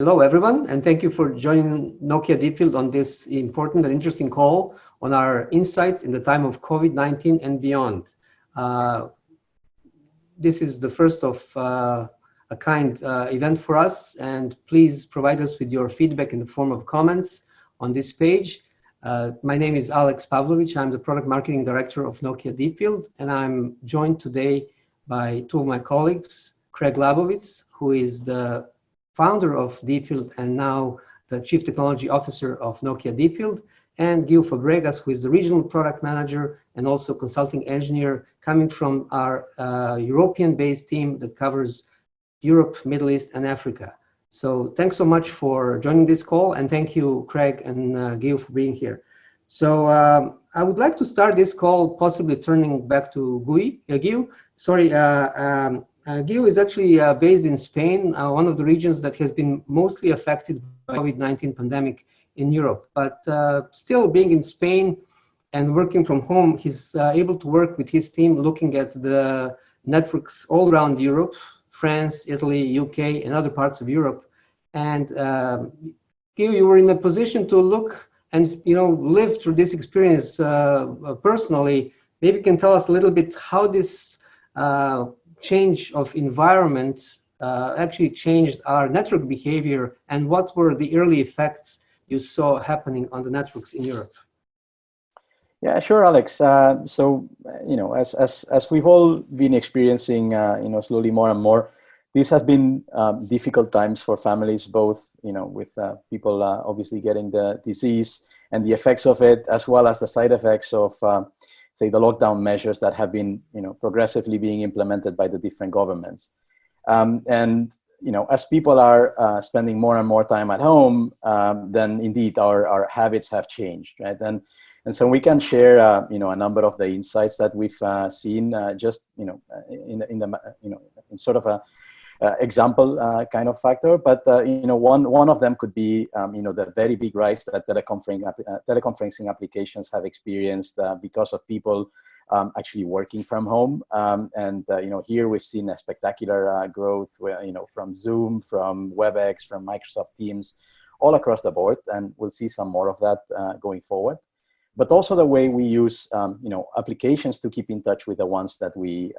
Hello, everyone, and thank you for joining Nokia Deepfield on this important and interesting call on our insights in the time of COVID-19 and beyond. This is the first of a kind event for us, and please provide us with your feedback in the form of comments on this page. My name is Alex Pavlovic. I'm the Product Marketing Director of Nokia Deepfield, and I'm joined today by two of my colleagues, Craig Labovitz, who is the founder of Deepfield and now the Chief Technology Officer of Nokia Deepfield, and Guiu Fabregas, who is the Regional Product Manager and also Consulting Engineer coming from our European-based team that covers Europe, Middle East, and Africa. So thanks so much for joining this call, and thank you, Craig and Guiu, for being here. So I would like to start this call possibly turning back to Guiu. Sorry, Guiu is actually based in Spain, one of the regions that has been mostly affected by COVID-19 pandemic in Europe. But still being in Spain and working from home, he's able to work with his team looking at the networks all around Europe, France, Italy, UK, and other parts of Europe. And Guiu, you were in a position to look and live through this experience personally. Maybe you can tell us a little bit how this change of environment actually changed our network behavior, and what were the early effects you saw happening on the networks in Europe? Yeah, sure, Alex. So, as we've all been experiencing, slowly more and more, these have been difficult times for families, both, with people obviously getting the disease and the effects of it, as well as the side effects of say the lockdown measures that have been, progressively being implemented by the different governments. And, as people are spending more and more time at home, then indeed our habits have changed, right? And so we can share, a number of the insights that we've seen, just, in sort of a example kind of factor. But, one of them could be, the very big rise that teleconferencing applications have experienced because of people actually working from home. And, here we've seen a spectacular growth where, from Zoom, from WebEx, from Microsoft Teams, all across the board. And we'll see some more of that going forward. But also the way we use, applications to keep in touch with the ones that we,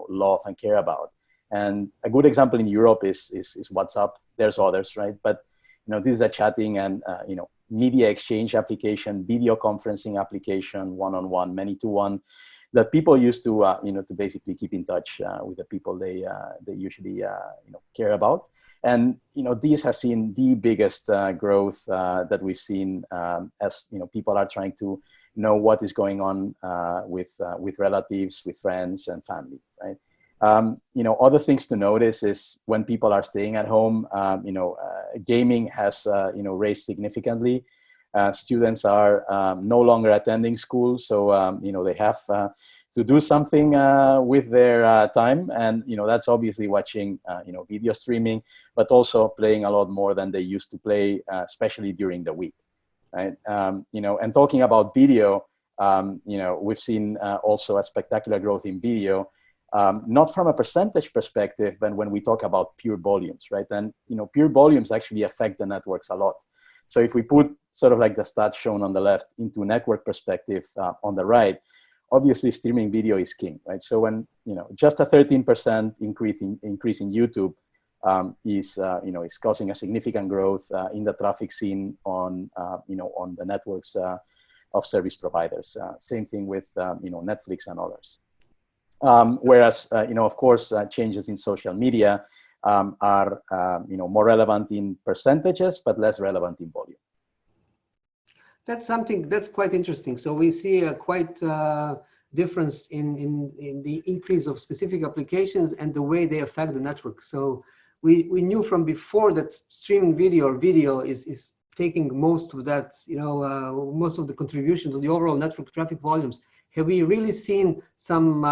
love and care about. And a good example in Europe is WhatsApp. There's others, right? But, this is a chatting and, media exchange application, video conferencing application, one-on-one, many-to-one, that people use to, to basically keep in touch with the people they usually, care about. And, this has seen the biggest growth that we've seen as, people are trying to know what is going on with relatives, with friends and family, right? Other things to notice is when people are staying at home, gaming has, raised significantly. Students are no longer attending school, so, they have to do something with their time. And, that's obviously watching, video streaming, but also playing a lot more than they used to play, especially during the week, right? And talking about video, we've seen also a spectacular growth in video. Not from a percentage perspective, but when we talk about pure volumes, right? And, pure volumes actually affect the networks a lot. So if we put sort of like the stats shown on the left into network perspective on the right, obviously streaming video is king, right? So when, just a 13% increase in YouTube is causing a significant growth in the traffic seen on, on the networks of service providers. Same thing with, Netflix and others. Whereas, of course, changes in social media are, more relevant in percentages, but less relevant in volume. That's something that's quite interesting. So we see a quite difference in the increase of specific applications and the way they affect the network. So we knew from before that streaming video is taking most of that, most of the contribution to the overall network traffic volumes. Have we really seen some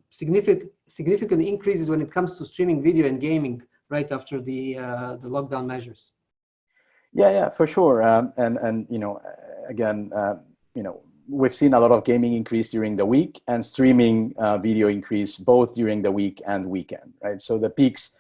significant increases when it comes to streaming video and gaming right after the lockdown measures? Yeah, for sure. And again, we've seen a lot of gaming increase during the week and streaming video increase both during the week and weekend, right? So the peaks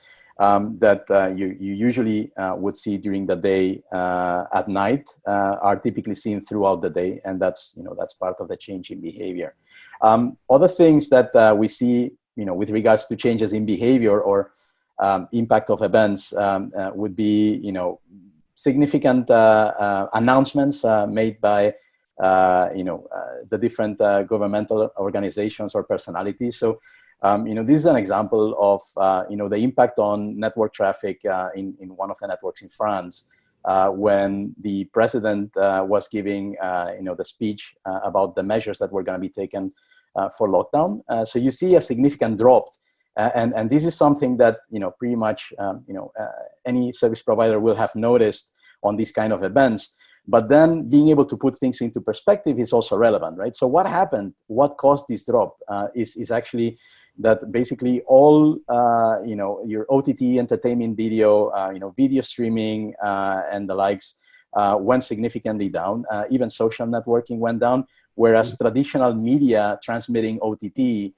that you usually would see during the day at night are typically seen throughout the day, and that's part of the change in behavior. Other things that we see with regards to changes in behavior or impact of events would be significant announcements made by the different governmental organizations or personalities. So this is an example of the impact on network traffic in one of the networks in France when the president was giving the speech about the measures that were going to be taken for lockdown. So you see a significant drop, and this is something that pretty much any service provider will have noticed on these kind of events. But then being able to put things into perspective is also relevant, right? So what happened? What caused this drop is actually that basically all your OTT entertainment video, video streaming and the likes went significantly down. Even social networking went down, whereas traditional media transmitting OTT,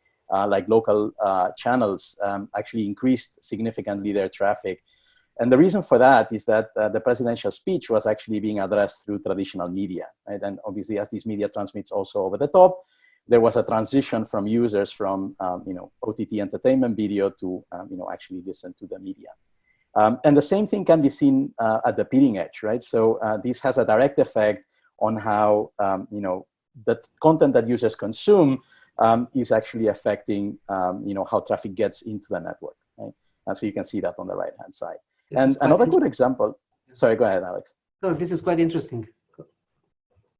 like local channels, actually increased significantly their traffic. And the reason for that is that the presidential speech was actually being addressed through traditional media, right? And obviously, as this media transmits also over the top, there was a transition from users from OTT entertainment video to actually listen to the media. And the same thing can be seen at the peering edge, right? So this has a direct effect on how the content that users consume is actually affecting how traffic gets into the network, right? And so you can see that on the right-hand side. And another good example, sorry, go ahead, Alex. No, this is quite interesting.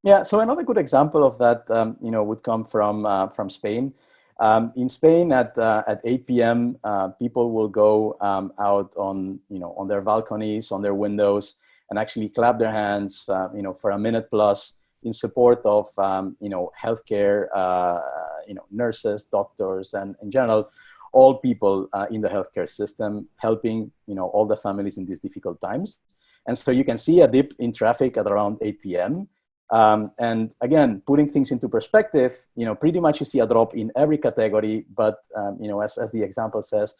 Yeah, so another good example of that, would come from Spain. In Spain, at 8 p.m., people will go out on their balconies, on their windows, and actually clap their hands, for a minute plus in support of, healthcare, nurses, doctors, and in general, all people in the healthcare system, helping all the families in these difficult times. And so you can see a dip in traffic at around 8 p.m. And again, putting things into perspective, pretty much you see a drop in every category. But as the example says,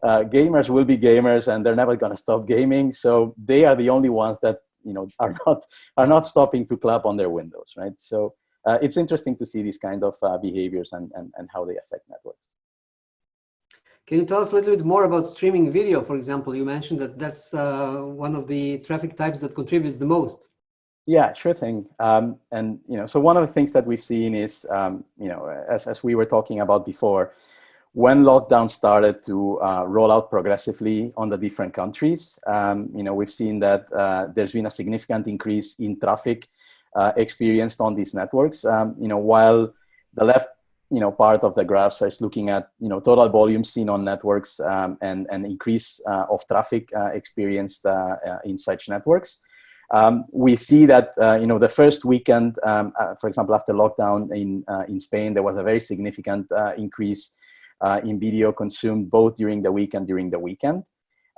gamers will be gamers, and they're never going to stop gaming. So they are the only ones that are not stopping to clap on their windows, right? So it's interesting to see these kind of behaviors and how they affect networks. Can you tell us a little bit more about streaming video, for example? You mentioned that that's one of the traffic types that contributes the most. Yeah, sure thing. So one of the things that we've seen is, as we were talking about before, when lockdown started to roll out progressively on the different countries, we've seen that there's been a significant increase in traffic experienced on these networks. While the left part of the graphs is looking at total volume seen on networks and increase of traffic experienced in such networks. We see that the first weekend, for example, after lockdown in Spain, there was a very significant increase in video consumed both during the week and during the weekend.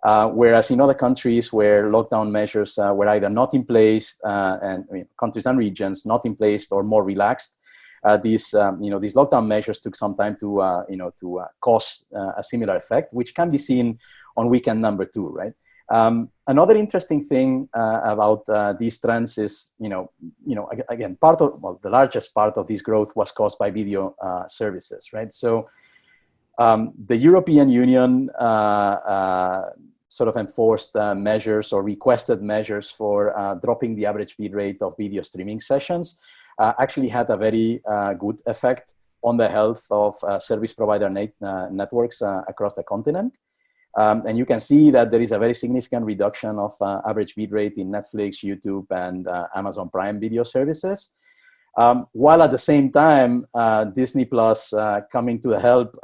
Whereas in other countries where lockdown measures were either not in place, countries and regions not in place or more relaxed, these lockdown measures took some time to cause a similar effect, which can be seen on weekend number 2, right? Another interesting thing about these trends is, again, the largest part of this growth was caused by video services, right? So the European Union sort of enforced measures or requested measures for dropping the average bit rate of video streaming sessions. Actually had a very good effect on the health of service provider networks across the continent. And you can see that there is a very significant reduction of average bit rate in Netflix, YouTube, and Amazon Prime video services. While at the same time, Disney Plus coming to the help,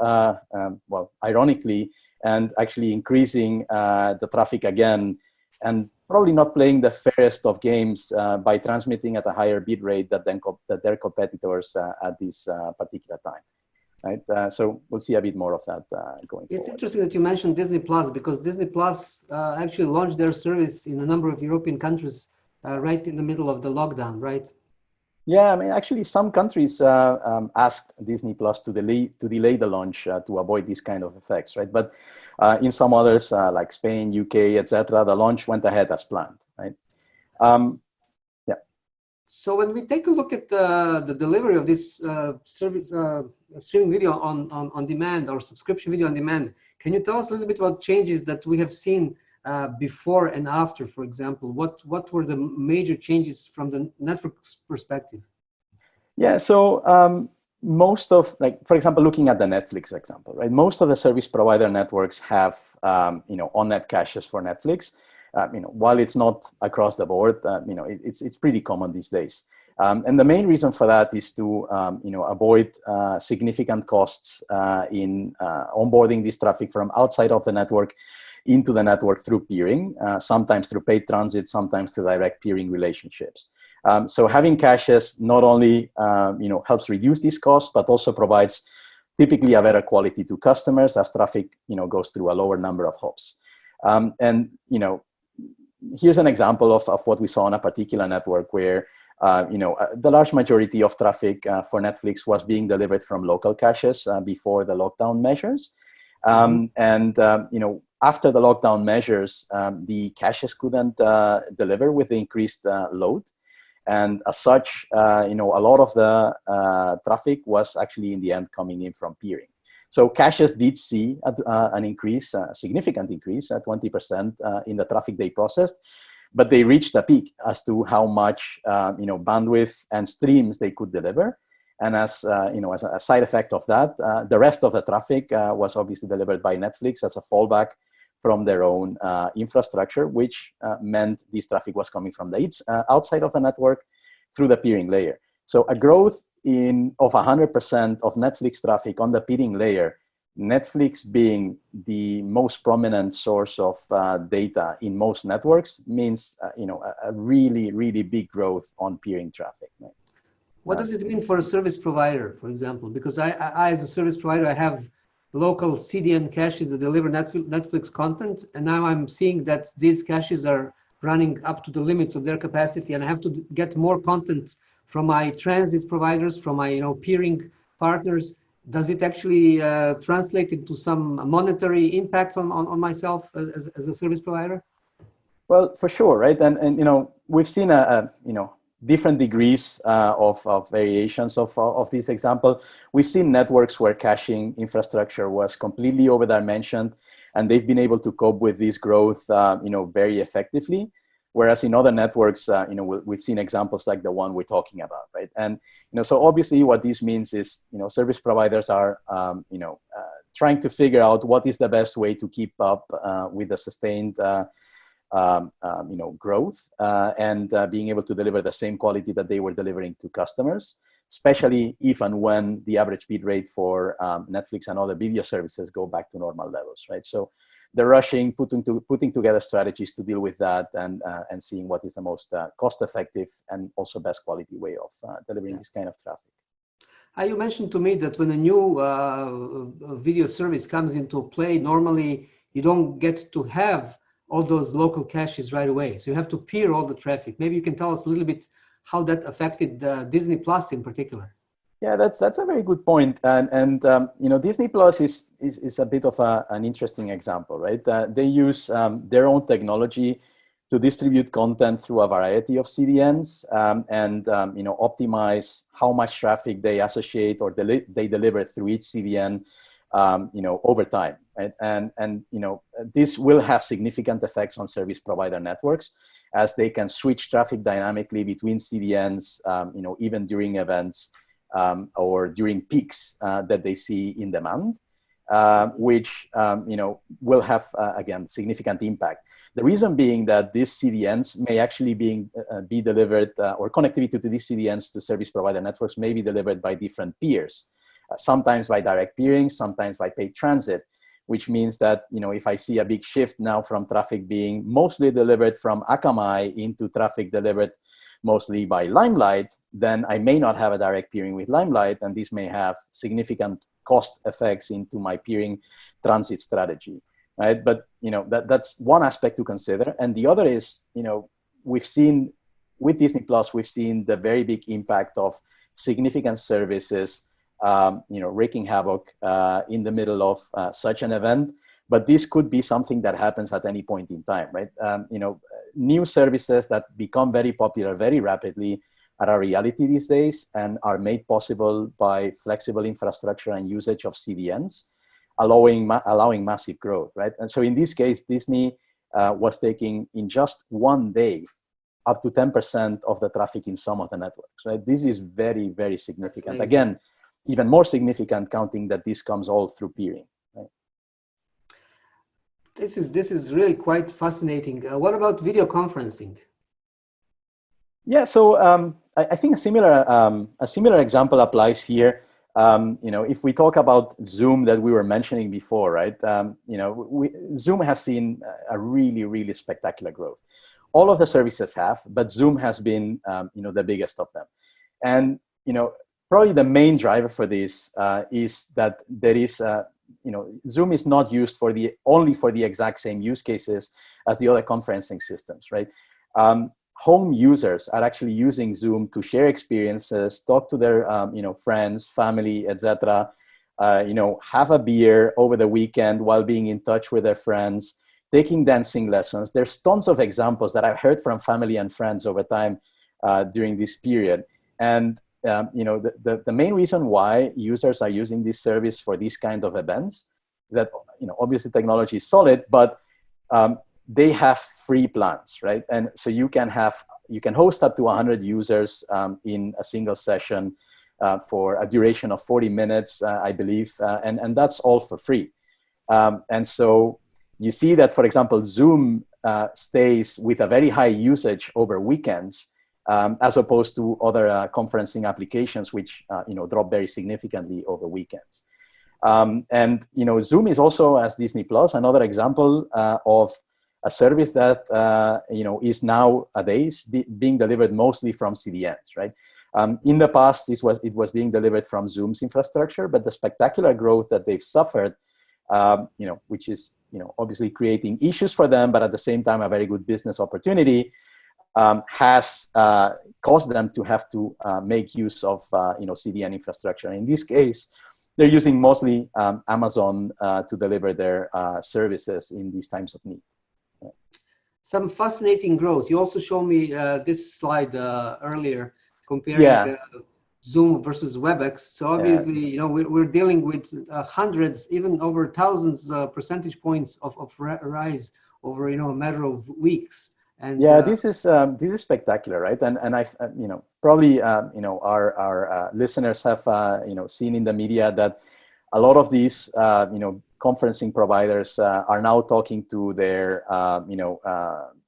ironically, and actually increasing the traffic again, and probably not playing the fairest of games by transmitting at a higher bit rate that their competitors at this particular time. Right, so we'll see a bit more of that going forward. It's interesting that you mentioned Disney Plus, because Disney Plus actually launched their service in a number of European countries right in the middle of the lockdown, right? Yeah, I mean, actually, some countries asked Disney Plus to delay the launch to avoid these kind of effects, right? But in some others, like Spain, UK, etc., the launch went ahead as planned, right? Yeah. So when we take a look at the delivery of this service, streaming video on demand or subscription video on demand, can you tell us a little bit about changes that we have seen before and after, for example? What were the major changes from the network's perspective? Yeah, so most of, like, for example, looking at the Netflix example, right? Most of the service provider networks have, on-net caches for Netflix. While it's not across the board, it's pretty common these days. And the main reason for that is to, avoid significant costs in onboarding this traffic from outside of the network into the network through peering, sometimes through paid transit, sometimes through direct peering relationships. So having caches not only helps reduce these costs, but also provides typically a better quality to customers as traffic goes through a lower number of hops. Here's an example of what we saw on a particular network where the large majority of traffic for Netflix was being delivered from local caches before the lockdown measures. After the lockdown measures, the caches couldn't deliver with the increased load. And as such, a lot of the traffic was actually in the end coming in from peering. So caches did see an increase, a significant increase, 20% in the traffic they processed, but they reached a peak as to how much bandwidth and streams they could deliver. And as a side effect of that, the rest of the traffic was obviously delivered by Netflix as a fallback from their own infrastructure, which meant this traffic was coming from the outside of the network through the peering layer. So a growth of 100% of Netflix traffic on the peering layer, Netflix being the most prominent source of data in most networks, means a really, really big growth on peering traffic. Right? What does it mean for a service provider, for example? Because I as a service provider, I have local CDN caches that deliver Netflix content, and now I'm seeing that these caches are running up to the limits of their capacity, and I have to get more content from my transit providers, from my peering partners. Does it actually translate into some monetary impact on myself as a service provider? Well, for sure, right? And we've seen different degrees of variations of this example. We've seen networks where caching infrastructure was completely over-dimensioned, and they've been able to cope with this growth, very effectively. Whereas in other networks, we've seen examples like the one we're talking about, right? And so obviously, what this means is, service providers are, trying to figure out what is the best way to keep up with the sustained growth and being able to deliver the same quality that they were delivering to customers, especially if and when the average bit rate for Netflix and other video services go back to normal levels, right? So they're rushing, putting together strategies to deal with that and seeing what is the most cost-effective and also best quality way of delivering this kind of traffic. You mentioned to me that when a new video service comes into play, normally you don't get to have all those local caches right away. So you have to peer all the traffic. Maybe you can tell us a little bit how that affected Disney Plus in particular. Yeah, that's a very good point. And Disney Plus is a bit of an interesting example, right? They use their own technology to distribute content through a variety of CDNs and optimize how much traffic they associate or they deliver through each CDN over time, right? And this will have significant effects on service provider networks as they can switch traffic dynamically between CDNs, even during events or during peaks that they see in demand, which will have again significant impact. The reason being that these CDNs may actually be delivered or connectivity to these CDNs to service provider networks may be delivered by different peers. Sometimes by direct peering, sometimes by paid transit, which means that, if I see a big shift now from traffic being mostly delivered from Akamai into traffic delivered mostly by Limelight, then I may not have a direct peering with Limelight, and this may have significant cost effects into my peering transit strategy, right? But, that's one aspect to consider. And the other is, we've seen with Disney Plus, we've seen the very big impact of significant services, wreaking havoc in the middle of such an event. But this could be something that happens at any point in time, right? New services that become very popular very rapidly are a reality these days and are made possible by flexible infrastructure and usage of CDNs, allowing massive growth, right? And so in this case, Disney was taking in just one day up to 10% of the traffic in some of the networks, right? This is very, very significant. Again, even more significant counting that this comes all through peering. Right? This is really quite fascinating. What about video conferencing? Yeah, so I think a similar example applies here. If we talk about Zoom that we were mentioning before, right? Zoom has seen a really, really spectacular growth. All of the services have, but Zoom has been, the biggest of them. And, probably the main driver for this is that there is, Zoom is not used only for the exact same use cases as the other conferencing systems, right? Home users are actually using Zoom to share experiences, talk to their, friends, family, etc. Have a beer over the weekend while being in touch with their friends, taking dancing lessons. There's tons of examples that I've heard from family and friends over time during this period. And the main reason why users are using this service for these kind of events, that obviously technology is solid, but they have free plans, right? And so you can host up to 100 users in a single session for a duration of 40 minutes, I believe, and that's all for free. And so you see that, for example, Zoom stays with a very high usage over weekends, as opposed to other conferencing applications, which drop very significantly over weekends. And Zoom is also, as Disney Plus, another example of a service that is nowadays being delivered mostly from CDNs, right? In the past, it was being delivered from Zoom's infrastructure, but the spectacular growth that they've suffered, which is obviously creating issues for them, but at the same time a very good business opportunity, has caused them to have to make use of CDN infrastructure. In this case, they're using mostly Amazon to deliver their services in these times of need. Some fascinating growth. You also showed me this slide earlier comparing Zoom versus WebEx. So obviously, yes. We're dealing with hundreds, even over thousands percentage points of rise over a matter of weeks. And this is spectacular, right? And I probably our listeners have seen in the media that a lot of these conferencing providers are now talking to their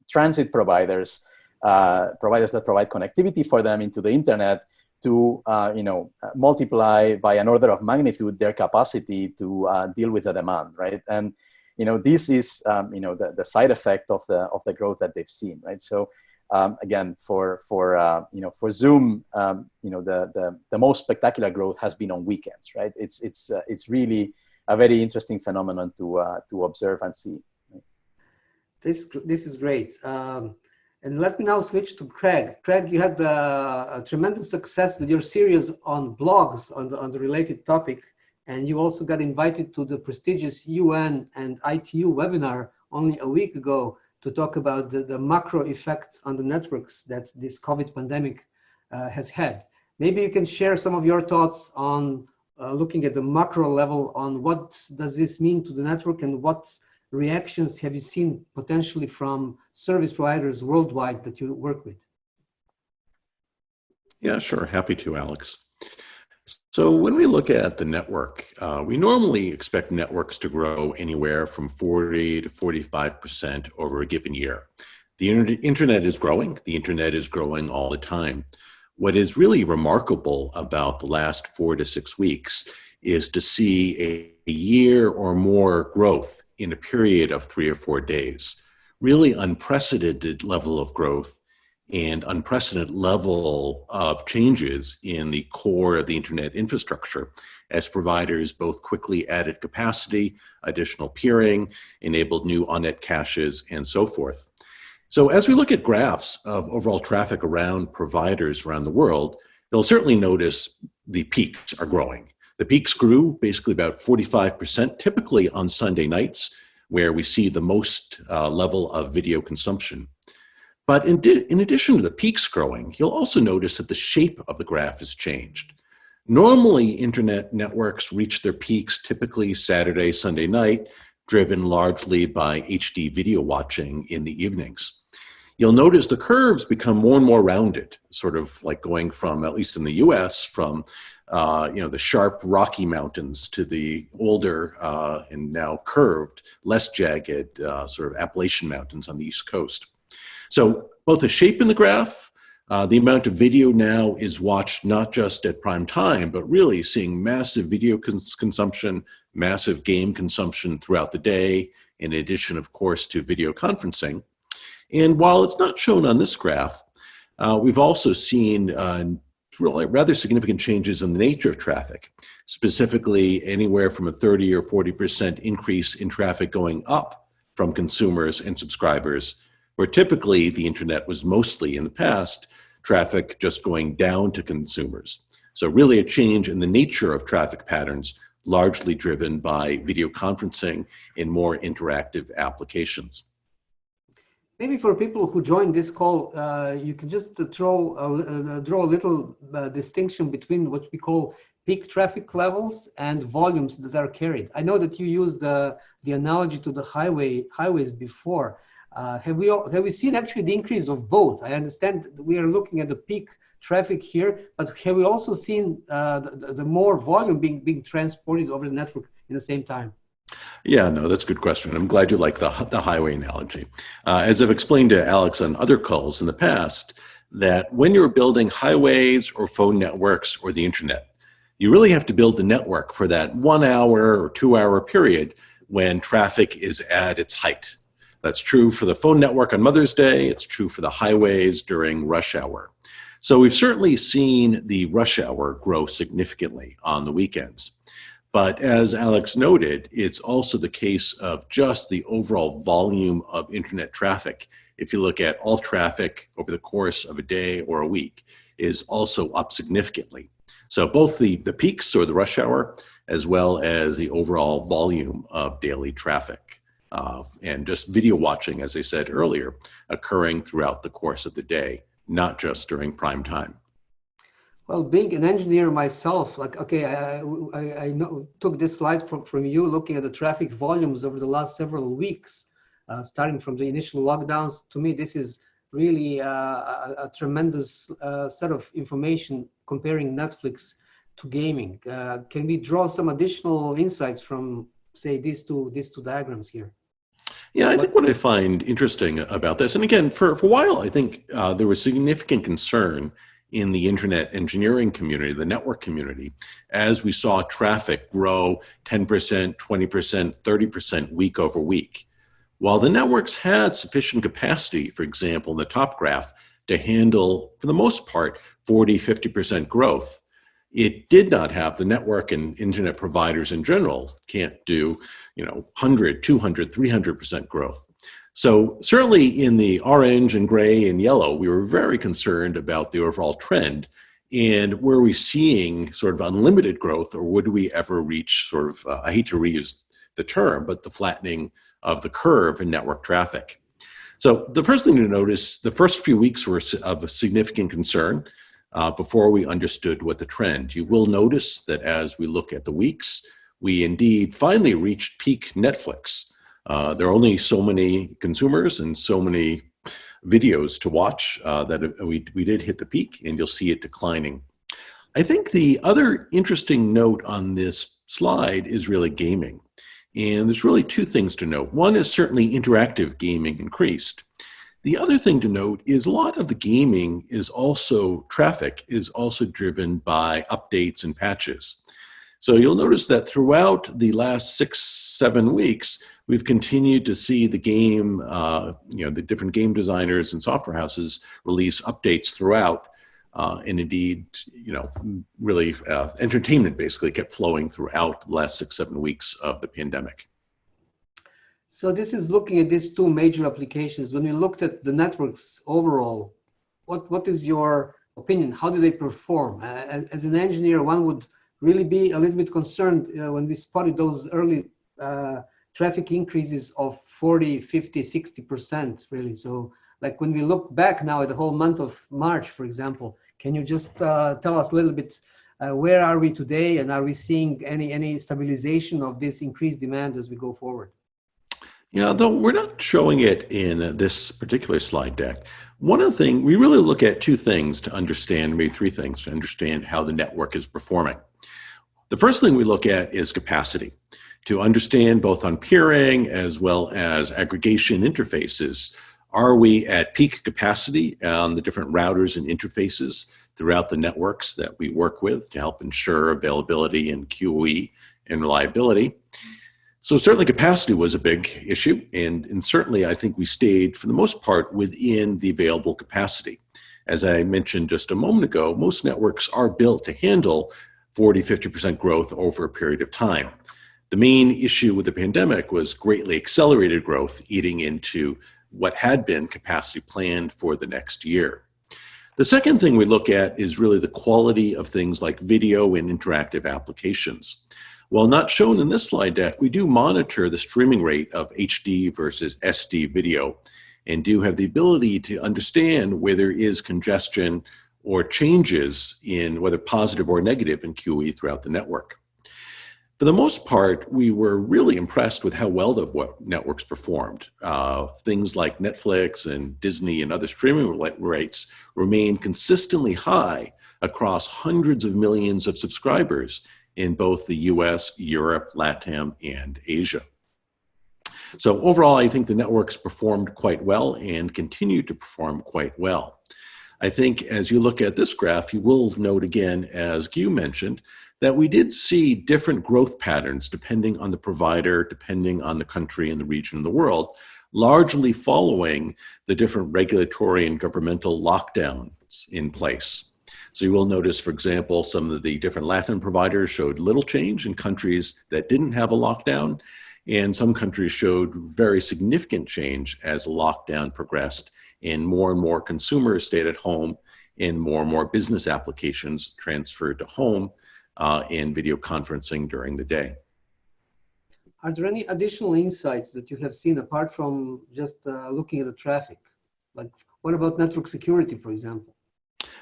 transit providers, providers that provide connectivity for them into the internet, to multiply by an order of magnitude their capacity to deal with the demand, right? And this is the side effect of the growth that they've seen, right? So again, for Zoom, the most spectacular growth has been on weekends, right? It's really a very interesting phenomenon to observe and see. This is great. And let me now switch to Craig. Craig, you had a tremendous success with your series on blogs on the related topic, and you also got invited to the prestigious UN and ITU webinar only a week ago to talk about the macro effects on the networks that this COVID pandemic has had. Maybe you can share some of your thoughts on looking at the macro level on what does this mean to the network, and what reactions have you seen potentially from service providers worldwide that you work with? Yeah, sure. Happy to, Alex. So when we look at the network, we normally expect networks to grow anywhere from 40 to 45% over a given year. The internet is growing. The internet is growing all the time. What is really remarkable about the last 4 to 6 weeks is to see a year or more growth in a period of 3 or 4 days. Really unprecedented level of growth and unprecedented level of changes in the core of the internet infrastructure as providers both quickly added capacity, additional peering, enabled new on-net caches, and so forth. So as we look at graphs of overall traffic around providers around the world, you'll certainly notice the peaks are growing. The peaks grew basically about 45%, typically on Sunday nights, where we see the most level of video consumption. But in addition to the peaks growing, you'll also notice that the shape of the graph has changed. Normally, internet networks reach their peaks typically Saturday, Sunday night, driven largely by HD video watching in the evenings. You'll notice the curves become more and more rounded, sort of like going from, at least in the US, from the sharp Rocky Mountains to the older and now curved, less jagged sort of Appalachian Mountains on the East Coast. So both the shape in the graph, the amount of video now is watched not just at prime time, but really seeing massive video consumption, massive game consumption throughout the day, in addition, of course, to video conferencing. And while it's not shown on this graph, we've also seen really rather significant changes in the nature of traffic, specifically anywhere from a 30 or 40% increase in traffic going up from consumers and subscribers, where typically the internet was mostly, in the past, traffic just going down to consumers. So really a change in the nature of traffic patterns, largely driven by video conferencing and more interactive applications. Maybe for people who join this call, you can just draw a little distinction between what we call peak traffic levels and volumes that are carried. I know that you used the analogy to the highways before. Have we seen actually the increase of both? I understand we are looking at the peak traffic here, but have we also seen the more volume being transported over the network in the same time? Yeah, no, that's a good question. I'm glad you like the highway analogy. As I've explained to Alex on other calls in the past, that when you're building highways or phone networks or the internet, you really have to build the network for that 1 hour or 2 hour period when traffic is at its height. That's true for the phone network on Mother's Day. It's true for the highways during rush hour. So we've certainly seen the rush hour grow significantly on the weekends. But as Alex noted, it's also the case of just the overall volume of internet traffic. If you look at all traffic over the course of a day or a week, is also up significantly. So both the peaks or the rush hour, as well as the overall volume of daily traffic. And just video watching, as I said earlier, occurring throughout the course of the day, not just during prime time. Well, being an engineer myself, I took this slide from you, looking at the traffic volumes over the last several weeks, starting from the initial lockdowns. To me, this is really a tremendous set of information comparing Netflix to gaming. Can we draw some additional insights from, say, these two diagrams here? Yeah, I think what I find interesting about this, and again, for a while, I think there was significant concern in the internet engineering community, the network community, as we saw traffic grow 10%, 20%, 30% week over week. While the networks had sufficient capacity, for example, in the top graph, to handle, for the most part, 40, 50% growth, it did not have the network and internet providers in general can't do, 100, 200, 300% growth. So certainly in the orange and gray and yellow, we were very concerned about the overall trend. And were we seeing sort of unlimited growth, or would we ever reach sort of, I hate to reuse the term, but the flattening of the curve in network traffic? So the first thing to notice, the first few weeks were of a significant concern before we understood what the trend. You will notice that as we look at the weeks, we indeed finally reached peak Netflix. There are only so many consumers and so many videos to watch that we did hit the peak, and you'll see it declining. I think the other interesting note on this slide is really gaming. And there's really two things to note. One is certainly interactive gaming increased. The other thing to note is a lot of the gaming is also, traffic is also driven by updates and patches. So you'll notice that throughout the last 6-7 weeks, we've continued to see the game, the different game designers and software houses release updates throughout. And indeed, really entertainment basically kept flowing throughout the last 6-7 weeks of the pandemic. So this is looking at these two major applications. When we looked at the networks overall, what is your opinion? How do they perform? As an engineer, one would really be a little bit concerned when we spotted those early traffic increases of 40, 50, 60%, really. So like when we look back now at the whole month of March, for example, can you just tell us a little bit where are we today, and are we seeing any stabilization of this increased demand as we go forward? Yeah, though we're not showing it in this particular slide deck. One of the things, we really look at two things to understand, maybe three things to understand how the network is performing. The first thing we look at is capacity, to understand both on peering as well as aggregation interfaces. Are we at peak capacity on the different routers and interfaces throughout the networks that we work with to help ensure availability and QoE and reliability? So certainly capacity was a big issue, and certainly I think we stayed, for the most part, within the available capacity. As I mentioned just a moment ago, most networks are built to handle 40, 50% growth over a period of time. The main issue with the pandemic was greatly accelerated growth eating into what had been capacity planned for the next year. The second thing we look at is really the quality of things like video and interactive applications. While not shown in this slide deck, we do monitor the streaming rate of HD versus SD video and do have the ability to understand where there is congestion or changes in whether positive or negative in QoE throughout the network. For the most part, we were really impressed with how well the networks performed. Things like Netflix and Disney and other streaming rates remain consistently high across hundreds of millions of subscribers in both the US, Europe, LATAM, and Asia. So overall, I think the networks performed quite well and continue to perform quite well. I think as you look at this graph, you will note again, as Guiu mentioned, that we did see different growth patterns depending on the provider, depending on the country and the region of the world, largely following the different regulatory and governmental lockdowns in place. So you will notice, for example, some of the different Latin providers showed little change in countries that didn't have a lockdown, and some countries showed very significant change as the lockdown progressed and more consumers stayed at home and more business applications transferred to home and video conferencing during the day. Are there any additional insights that you have seen apart from just looking at the traffic? Like, what about network security, for example?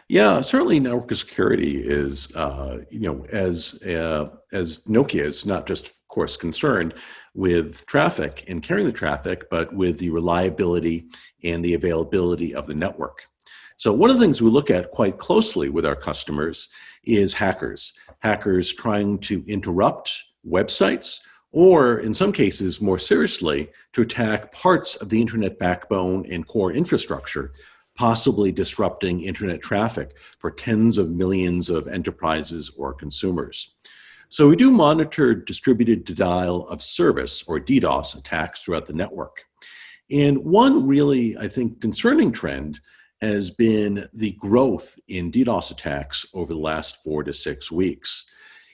Yeah, certainly network security is, as Nokia is not just, of course, concerned with traffic and carrying the traffic, but with the reliability and the availability of the network. So one of the things we look at quite closely with our customers is hackers. Hackers trying to interrupt websites, or in some cases, more seriously, to attack parts of the internet backbone and core infrastructure, possibly disrupting internet traffic for tens of millions of enterprises or consumers. So we do monitor distributed denial of service, or DDoS, attacks throughout the network. And one really, I think, concerning trend has been the growth in DDoS attacks over the last 4 to 6 weeks.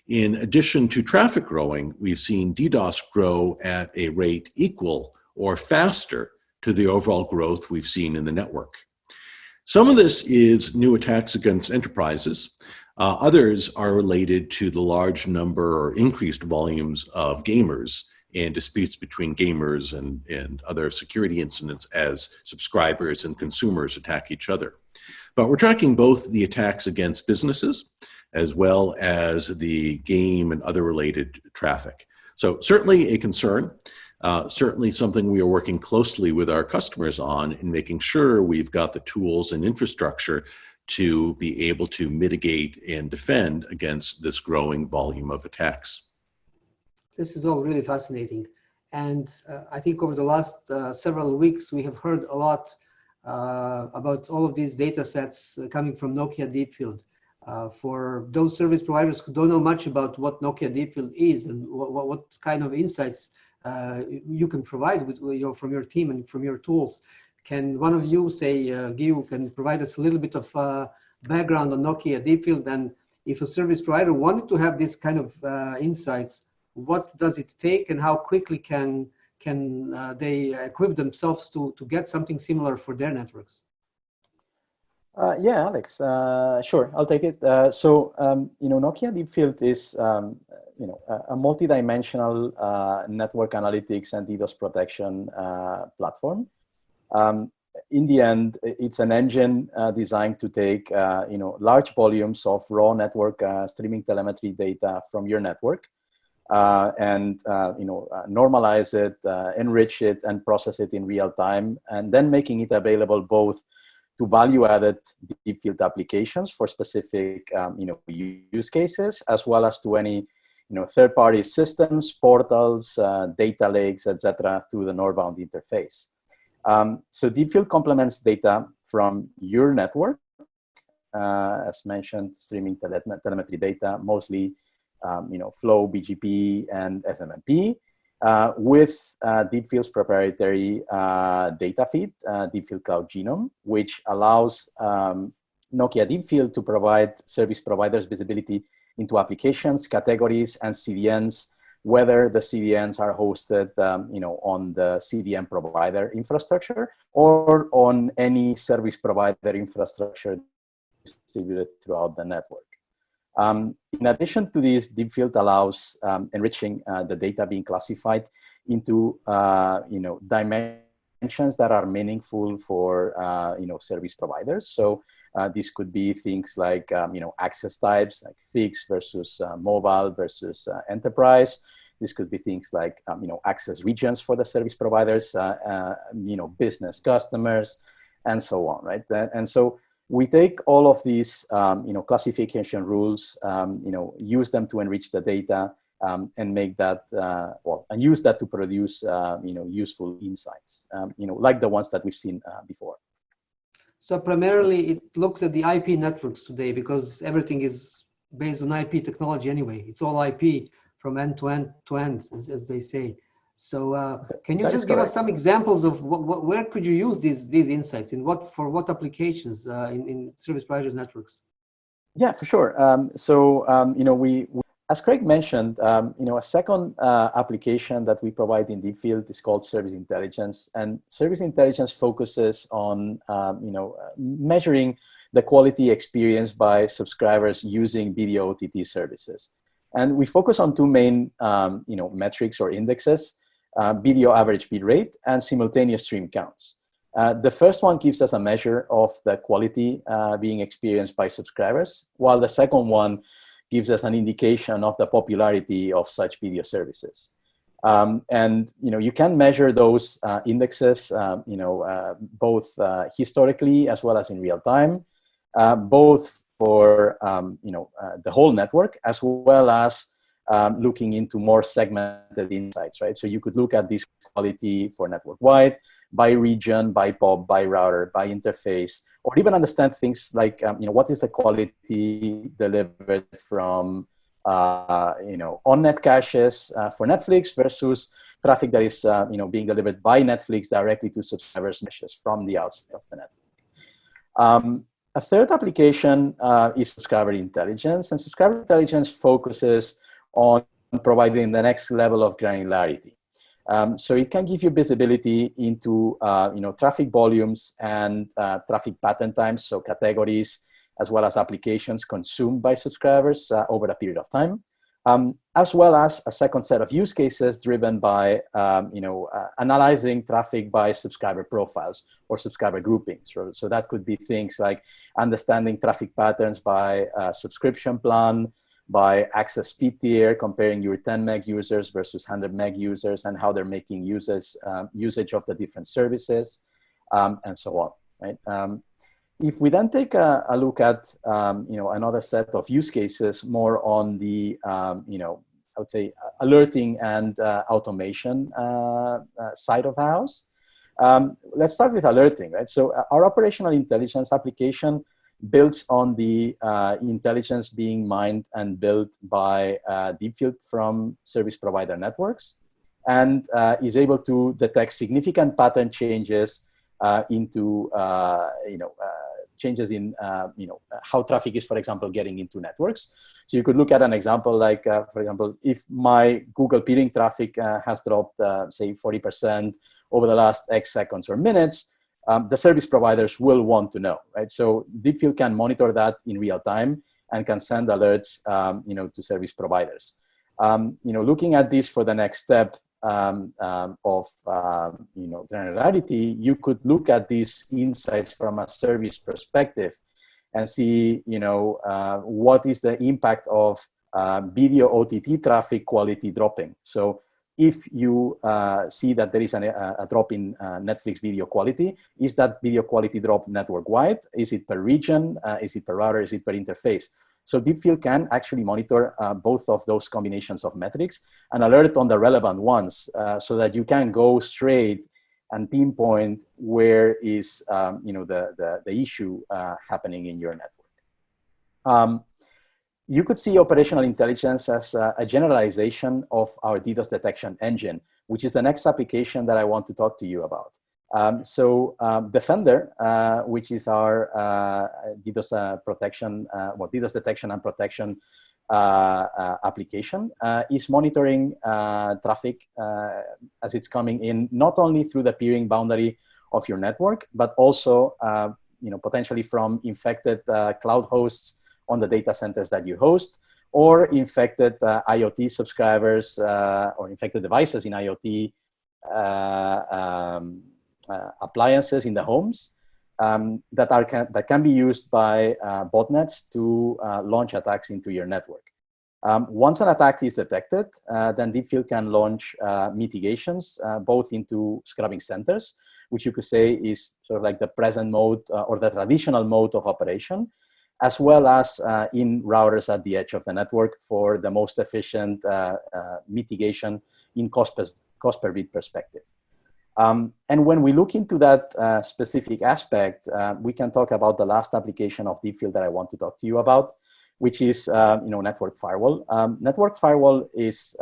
In addition to traffic growing, we've seen DDoS grow at a rate equal or faster to the overall growth we've seen in the network. Some of this is new attacks against enterprises. Others are related to the large number or increased volumes of gamers and disputes between gamers and other security incidents as subscribers and consumers attack each other. But we're tracking both the attacks against businesses as well as the game and other related traffic. So certainly a concern. Certainly something we are working closely with our customers on in making sure we've got the tools and infrastructure to be able to mitigate and defend against this growing volume of attacks. This is all really fascinating. And I think over the last several weeks, we have heard a lot about all of these data sets coming from Nokia Deepfield. For those service providers who don't know much about what Nokia Deepfield is and what kind of insights you can provide with, from your team and from your tools. Can one of you, say Guiu, can provide us a little bit of background on Nokia Deepfield, and if a service provider wanted to have this kind of insights, what does it take and how quickly can can they equip themselves to get something similar for their networks? Yeah, Alex, sure, I'll take it. Nokia Deepfield is, a multi-dimensional network analytics and DDoS protection platform. In the end, it's an engine designed to take, large volumes of raw network streaming telemetry data from your network and, normalize it, enrich it, and process it in real time, and then making it available both to value-added deep field applications for specific, use cases, as well as to any, third-party systems, portals, data lakes, etc., through the northbound interface. So Deepfield complements data from your network, as mentioned, streaming telemetry data, mostly, Flow, BGP, and SMMP. With Deepfield's proprietary data feed, Deepfield Cloud Genome, which allows Nokia Deepfield to provide service providers visibility into applications, categories, and CDNs, whether the CDNs are hosted on the CDN provider infrastructure or on any service provider infrastructure distributed throughout the network. In addition to this, Deepfield allows enriching the data being classified into dimensions that are meaningful for service providers. So this could be things like access types, like fixed versus mobile versus enterprise. This could be things like access regions for the service providers, business customers, and so on, right? And so we take all of these, classification rules, use them to enrich the data, and make that, and use that to produce, useful insights, like the ones that we've seen before. So primarily, it looks at the IP networks today because everything is based on IP technology anyway. It's all IP from end to end, as they say. So can you just give us some examples of where could you use these insights for what applications in service providers networks? Yeah, for sure. We as Craig mentioned, a second application that we provide in Deepfield is called Service Intelligence, and Service Intelligence focuses on measuring the quality experience by subscribers using video OTT services, and we focus on two main metrics or indexes. Video average bit rate and simultaneous stream counts. The first one gives us a measure of the quality being experienced by subscribers, while the second one gives us an indication of the popularity of such video services. And you can measure those indexes, both historically as well as in real time, both for the whole network as well as looking into more segmented insights, right? So you could look at this quality for network-wide, by region, by POP, by router, by interface, or even understand things like, what is the quality delivered from, on-net caches for Netflix versus traffic that is, being delivered by Netflix directly to subscribers from the outside of the network. A third application is Subscriber Intelligence, and Subscriber Intelligence focuses on providing the next level of granularity. So it can give you visibility into traffic volumes and traffic pattern times, so categories, as well as applications consumed by subscribers over a period of time, as well as a second set of use cases driven by analyzing traffic by subscriber profiles or subscriber groupings. So that could be things like understanding traffic patterns by subscription plan, by access speed tier, comparing your 10 meg users versus 100 meg users and how they're making usage of the different services, and so on, right? If we then take a look at, another set of use cases more on the, I would say, alerting and automation side of the house, let's start with alerting, right? So our operational intelligence application builds on the intelligence being mined and built by Deepfield from service provider networks, and is able to detect significant pattern changes into changes in how traffic is, for example, getting into networks. So you could look at an example like, for example, if my Google peering traffic has dropped, say, 40% over the last X seconds or minutes, the service providers will want to know, right? So Deepfield can monitor that in real time and can send alerts, to service providers. Looking at this for the next step of granularity, you could look at these insights from a service perspective and see, what is the impact of video OTT traffic quality dropping. So if you see that there is a drop in Netflix video quality, is that video quality drop network-wide? Is it per region? Is it per router? Is it per interface? So Deepfield can actually monitor both of those combinations of metrics and alert on the relevant ones so that you can go straight and pinpoint where is the issue happening in your network. You could see operational intelligence as a generalization of our DDoS detection engine, which is the next application that I want to talk to you about. Defender, which is our DDoS protection, DDoS detection and protection application, is monitoring traffic as it's coming in, not only through the peering boundary of your network, but also potentially from infected cloud hosts on the data centers that you host, or infected IoT subscribers or infected devices in IoT appliances in the homes that can be used by botnets to launch attacks into your network. Once an attack is detected, then Deepfield can launch mitigations both into scrubbing centers, which you could say is sort of like the present mode or the traditional mode of operation, as well as in routers at the edge of the network for the most efficient mitigation in cost per bit perspective. And when we look into that specific aspect, we can talk about the last application of Deepfield that I want to talk to you about, which is network firewall. Network firewall is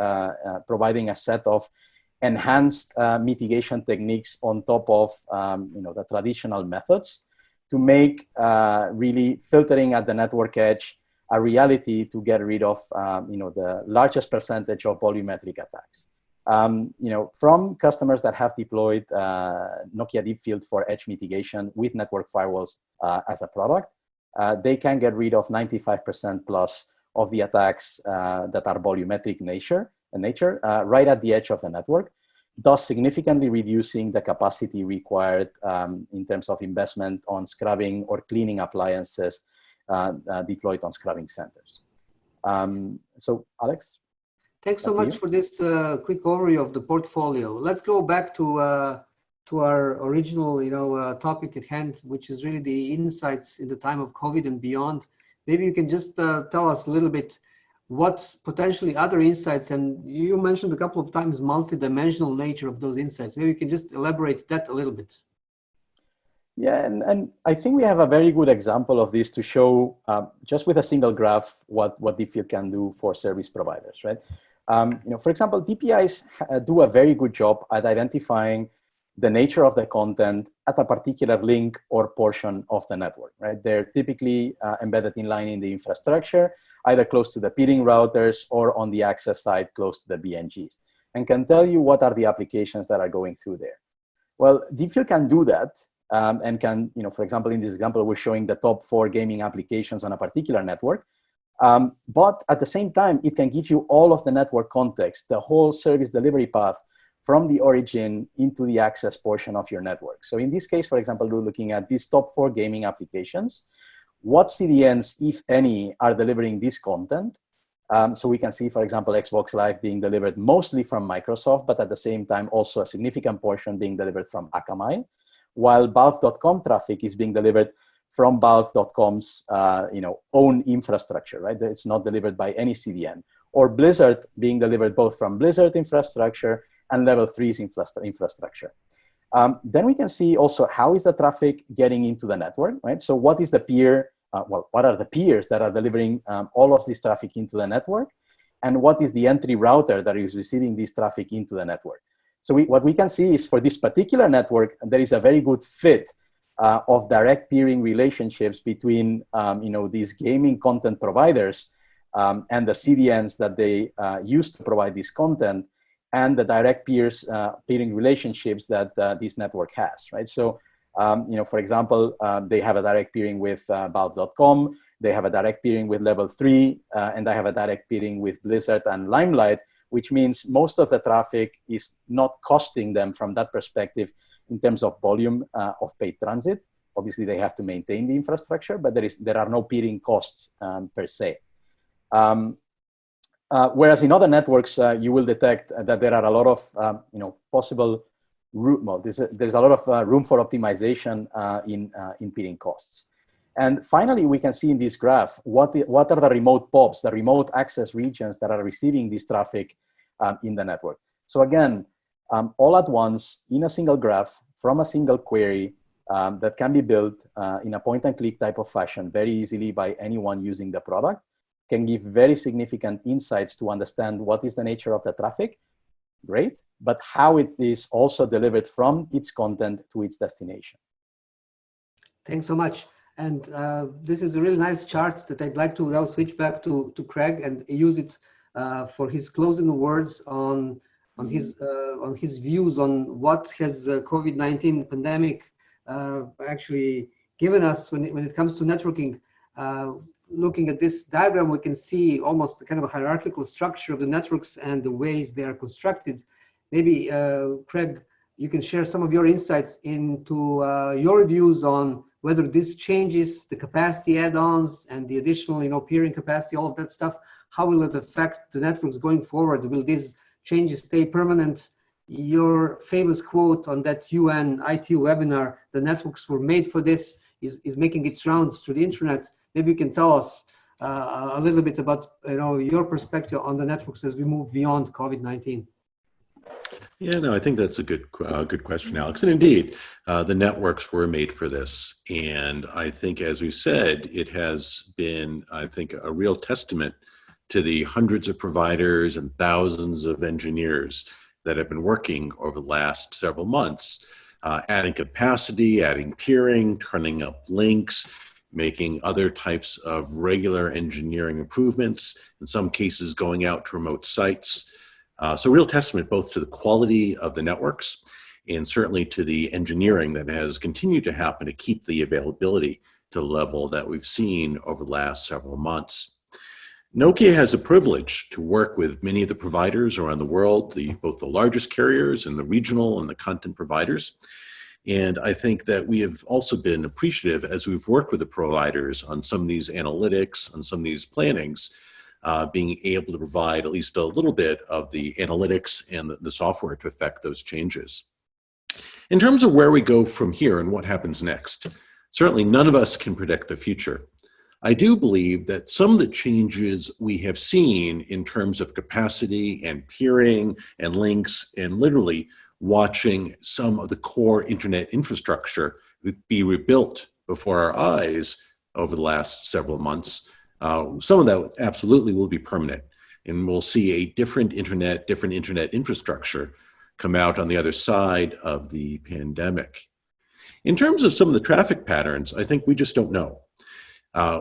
providing a set of enhanced mitigation techniques on top of the traditional methods to make really filtering at the network edge a reality to get rid of the largest percentage of volumetric attacks. From customers that have deployed Nokia Deepfield for edge mitigation with network firewalls as a product, they can get rid of 95% plus of the attacks that are volumetric nature right at the edge of the network, thus significantly reducing the capacity required in terms of investment on scrubbing or cleaning appliances deployed on scrubbing centers. So, Alex? Thanks so much for this quick overview of the portfolio. Let's go back to our original topic at hand, which is really the insights in the time of COVID and beyond. Maybe you can just tell us a little bit what potentially other insights, and you mentioned a couple of times multidimensional nature of those insights. Maybe you can just elaborate that a little bit. Yeah, and I think we have a very good example of this to show just with a single graph what Deepfield can do for service providers, right? For example, DPIs do a very good job at identifying the nature of the content at a particular link or portion of the network, right? They're typically embedded in line in the infrastructure, either close to the peering routers or on the access side close to the BNGs, and can tell you what are the applications that are going through there. Well, Deepfield can do that and can, for example, in this example, we're showing the top 4 gaming applications on a particular network. But at the same time, it can give you all of the network context, the whole service delivery path from the origin into the access portion of your network. So in this case, for example, we're looking at these top 4 gaming applications. What CDNs, if any, are delivering this content? So we can see, for example, Xbox Live being delivered mostly from Microsoft, but at the same time, also a significant portion being delivered from Akamai, while Valve.com traffic is being delivered from Valve.com's own infrastructure, right? It's not delivered by any CDN. Or Blizzard being delivered both from Blizzard infrastructure and Level 3's infrastructure. Then we can see also how is the traffic getting into the network, right? So what is the peer, what are the peers that are delivering all of this traffic into the network? And what is the entry router that is receiving this traffic into the network? So what we can see is for this particular network, there is a very good fit of direct peering relationships between these gaming content providers and the CDNs that they use to provide this content, and the direct peering relationships that this network has, right? So, for example, they have a direct peering with Valve.com, they have a direct peering with Level 3, and they have a direct peering with Blizzard and Limelight, which means most of the traffic is not costing them from that perspective in terms of volume of paid transit. Obviously, they have to maintain the infrastructure, but there are no peering costs per se. Whereas in other networks, you will detect that there are a lot of possible there's a lot of room for optimization in peering costs. And finally, we can see in this graph what are the remote POPs, the remote access regions that are receiving this traffic in the network. So again, all at once in a single graph from a single query that can be built in a point-and-click type of fashion very easily by anyone using the product, can give very significant insights to understand what is the nature of the traffic, great, but how it is also delivered from its content to its destination. Thanks so much. And this is a really nice chart that I'd like to now switch back to Craig and use it for his closing words on his views on what has COVID-19 pandemic actually given us when it comes to networking. Looking at this diagram, we can see almost a kind of a hierarchical structure of the networks and the ways they are constructed. Maybe, Craig, you can share some of your insights into your views on whether this changes the capacity add-ons and the additional, peering capacity, all of that stuff. How will it affect the networks going forward? Will these changes stay permanent? Your famous quote on that UN ITU webinar, "The networks were made for this," is making its rounds through the internet. Maybe you can tell us a little bit about your perspective on the networks as we move beyond COVID-19. Yeah, no, I think that's a good question, Alex. And indeed, the networks were made for this. And I think, as we said, it has been, I think, a real testament to the hundreds of providers and thousands of engineers that have been working over the last several months, adding capacity, adding peering, turning up links, making other types of regular engineering improvements, in some cases going out to remote sites. So real testament both to the quality of the networks and certainly to the engineering that has continued to happen to keep the availability to the level that we've seen over the last several months. Nokia has a privilege to work with many of the providers around the world, both the largest carriers and the regional and the content providers. And I think that we have also been appreciative as we've worked with the providers on some of these analytics, on some of these plannings, being able to provide at least a little bit of the analytics and the software to affect those changes. In terms of where we go from here and what happens next, certainly none of us can predict the future. I do believe that some of the changes we have seen in terms of capacity and peering and links and literally watching some of the core internet infrastructure be rebuilt before our eyes over the last several months, some of that absolutely will be permanent, and we'll see a different internet infrastructure come out on the other side of the pandemic. In terms of some of the traffic patterns, I think we just don't know.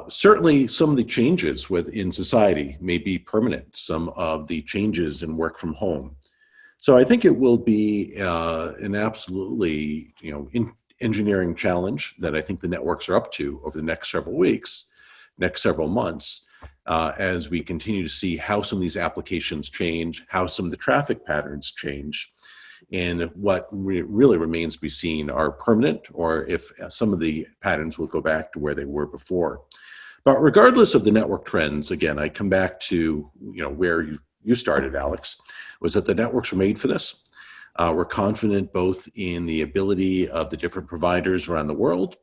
Certainly some of the changes within society may be permanent, some of the changes in work from home. So I think it will be an absolutely engineering challenge that I think the networks are up to over the next several weeks, next several months, as we continue to see how some of these applications change, how some of the traffic patterns change, and what really remains to be seen are permanent, or if some of the patterns will go back to where they were before. But regardless of the network trends, again, I come back to where you started, Alex, was that the networks were made for this. We're confident both in the ability of the different providers around the world.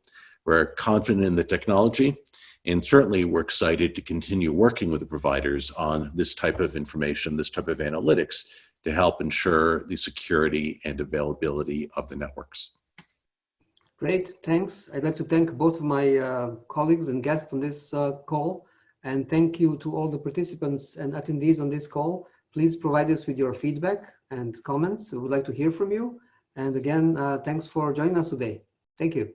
We're confident in the technology. And certainly we're excited to continue working with the providers on this type of information, this type of analytics to help ensure the security and availability of the networks. Great, thanks. I'd like to thank both of my colleagues and guests on this call. And thank you to all the participants and attendees on this call. Please provide us with your feedback and comments. We would like to hear from you. And again, thanks for joining us today. Thank you.